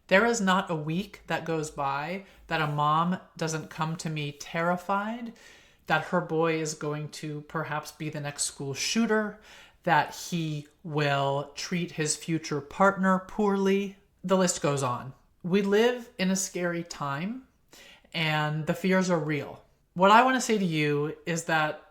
There is not a week that goes by that a mom doesn't come to me terrified that her boy is going to perhaps be the next school shooter, that he will treat his future partner poorly. The list goes on. We live in a scary time, and the fears are real. What I want to say to you is that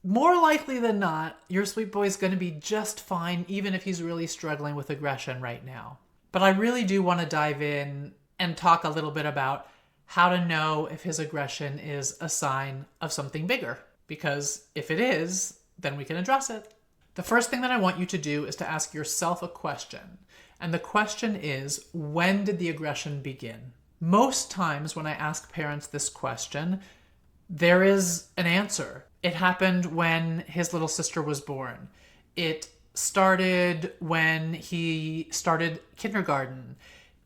more likely than not, your sweet boy is going to be just fine, even if he's really struggling with aggression right now. But I really do want to dive in and talk a little bit about how to know if his aggression is a sign of something bigger. Because if it is, then we can address it. The first thing that I want you to do is to ask yourself a question. And the question is, when did the aggression begin? Most times when I ask parents this question, there is an answer. It happened when his little sister was born. It started when he started kindergarten.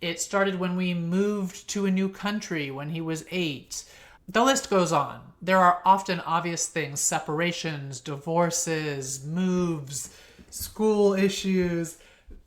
It started when we moved to a new country when he was 8. The list goes on. There are often obvious things: separations, divorces, moves, school issues.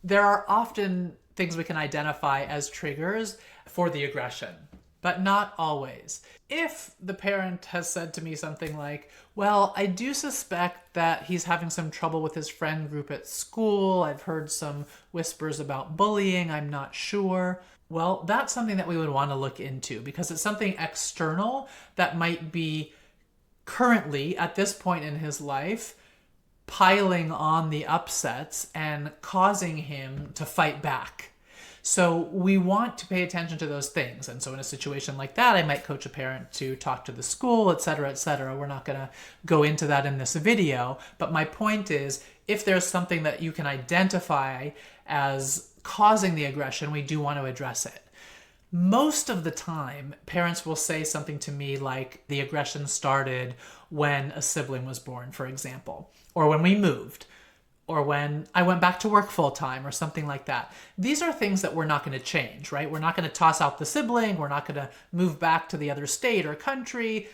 There are often things we can identify as triggers for the aggression, but not always. If the parent has said to me something like, well, I do suspect that he's having some trouble with his friend group at school, I've heard some whispers about bullying, I'm not sure. Well, that's something that we would want to look into, because it's something external that might be currently, at this point in his life, piling on the upsets and causing him to fight back. So we want to pay attention to those things. And so in a situation like that, I might coach a parent to talk to the school, et cetera, et cetera. We're not going to go into that in this video. But my point is, if there's something that you can identify as causing the aggression, we do want to address it. Most of the time, parents will say something to me like, the aggression started when a sibling was born, for example, or when we moved, or when I went back to work full time, or something like that. These are things that we're not going to change, right? We're not going to toss out the sibling. We're not going to move back to the other state or country.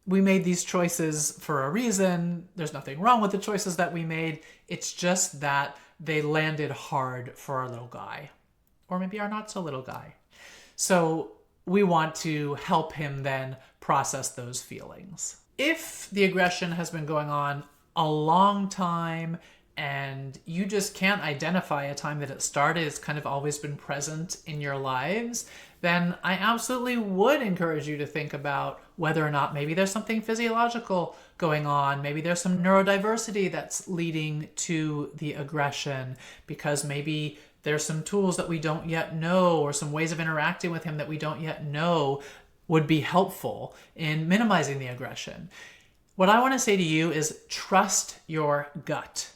We made these choices for a reason. There's nothing wrong with the choices that we made. It's just that they landed hard for our little guy, or maybe our not so little guy. So we want to help him then process those feelings. If the aggression has been going on a long time and you just can't identify a time that it started, it's kind of always been present in your lives, then I absolutely would encourage you to think about whether or not maybe there's something physiological going on. Maybe there's some neurodiversity that's leading to the aggression, because maybe there's some tools that we don't yet know, or some ways of interacting with him that we don't yet know would be helpful in minimizing the aggression. What I want to say to you is trust your gut.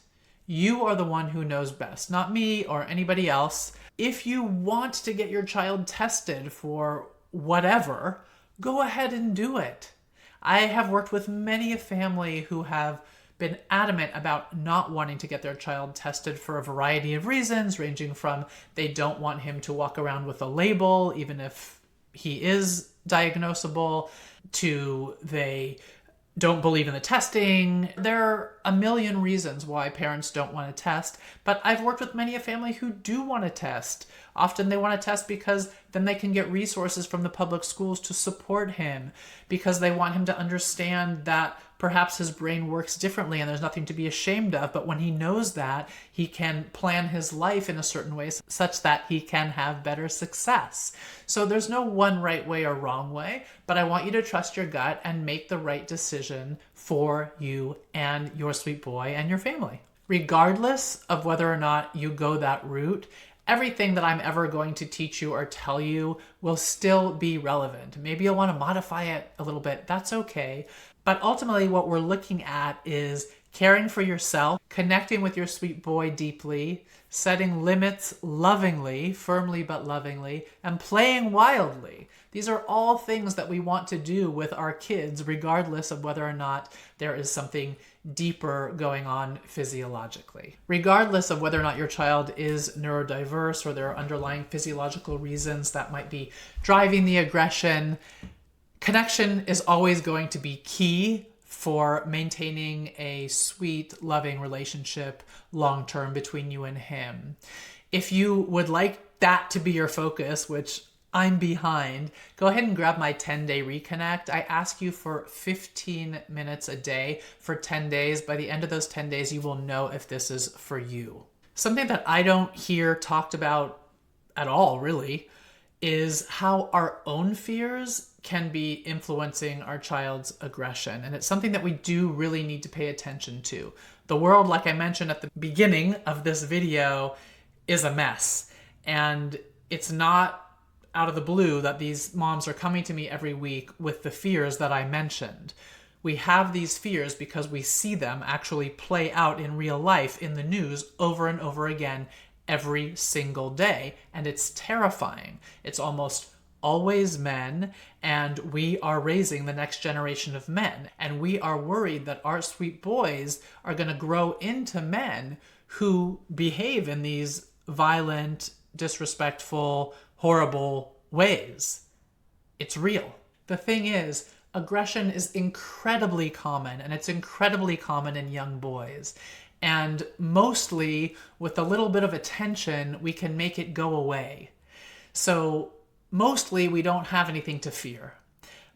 You are the one who knows best, not me or anybody else. If you want to get your child tested for whatever, go ahead and do it. I have worked with many a family who have been adamant about not wanting to get their child tested for a variety of reasons, ranging from they don't want him to walk around with a label, even if he is diagnosable, to they don't believe in the testing. There are a million reasons why parents don't want to test, but I've worked with many a family who do want to test. Often they want to test because then they can get resources from the public schools to support him, because they want him to understand that perhaps his brain works differently and there's nothing to be ashamed of. But when he knows that, he can plan his life in a certain way such that he can have better success. So there's no one right way or wrong way, but I want you to trust your gut and make the right decision for you and your sweet boy and your family. Regardless of whether or not you go that route, everything that I'm ever going to teach you or tell you will still be relevant. Maybe you'll want to modify it a little bit. That's okay. But ultimately, what we're looking at is caring for yourself, connecting with your sweet boy deeply, setting limits lovingly, firmly but lovingly, and playing wildly. These are all things that we want to do with our kids, regardless of whether or not there is something deeper going on physiologically. Regardless of whether or not your child is neurodiverse or there are underlying physiological reasons that might be driving the aggression, connection is always going to be key for maintaining a sweet, loving relationship long-term between you and him. If you would like that to be your focus, which I'm behind, go ahead and grab my 10-day reconnect. I ask you for 15 minutes a day for 10 days. By the end of those 10 days, you will know if this is for you. Something that I don't hear talked about at all, really, is how our own fears can be influencing our child's aggression. And it's something that we do really need to pay attention to. The world, like I mentioned at the beginning of this video, is a mess. And it's not out of the blue that these moms are coming to me every week with the fears that I mentioned. We have these fears because we see them actually play out in real life in the news over and over again every single day. And it's terrifying. It's almost always men, and we are raising the next generation of men. And we are worried that our sweet boys are going to grow into men who behave in these violent, disrespectful, horrible ways. It's real. The thing is, aggression is incredibly common, and it's incredibly common in young boys. And mostly, with a little bit of attention, we can make it go away. So mostly, we don't have anything to fear.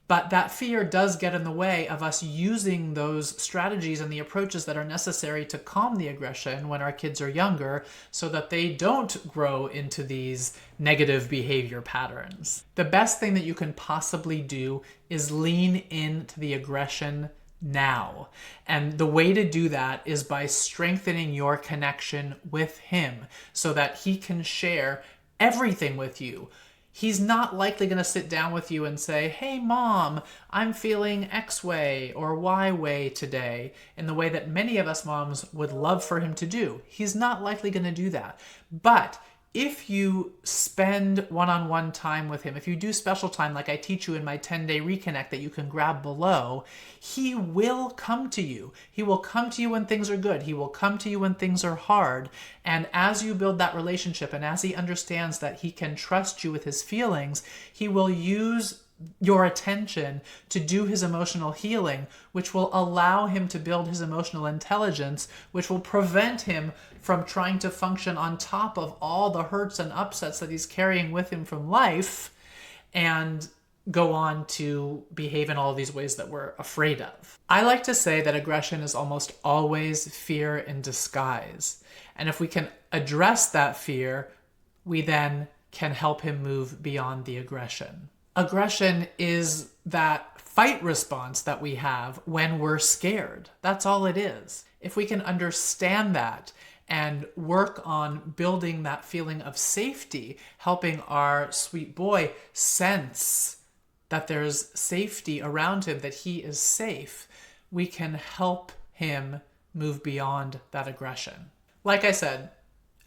But that fear does get in the way of us using those strategies and the approaches that are necessary to calm the aggression when our kids are younger so that they don't grow into these negative behavior patterns. The best thing that you can possibly do is lean into the aggression now. And the way to do that is by strengthening your connection with him so that he can share everything with you. He's not likely going to sit down with you and say, hey, mom, I'm feeling X way or Y way today, in the way that many of us moms would love for him to do. He's not likely going to do that. But if you spend one-on-one time with him, if you do special time like I teach you in my 10-day reconnect that you can grab below, he will come to you. He will come to you when things are good. He will come to you when things are hard. And as you build that relationship and as he understands that he can trust you with his feelings, he will use your attention to do his emotional healing, which will allow him to build his emotional intelligence, which will prevent him from trying to function on top of all the hurts and upsets that he's carrying with him from life and go on to behave in all these ways that we're afraid of. I like to say that aggression is almost always fear in disguise. And if we can address that fear, we then can help him move beyond the aggression. Aggression is that fight response that we have when we're scared. That's all it is. If we can understand that and work on building that feeling of safety, helping our sweet boy sense that there's safety around him, that he is safe, we can help him move beyond that aggression. Like I said,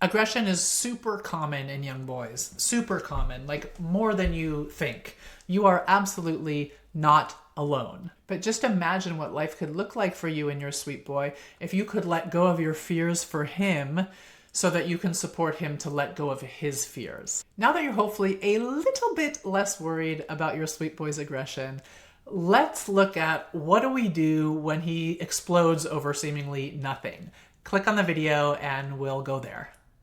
aggression is super common in young boys. Super common, like more than you think. You are absolutely not alone. But just imagine what life could look like for you and your sweet boy if you could let go of your fears for him so that you can support him to let go of his fears. Now that you're hopefully a little bit less worried about your sweet boy's aggression, let's look at what do we do when he explodes over seemingly nothing. Click on the video and we'll go there.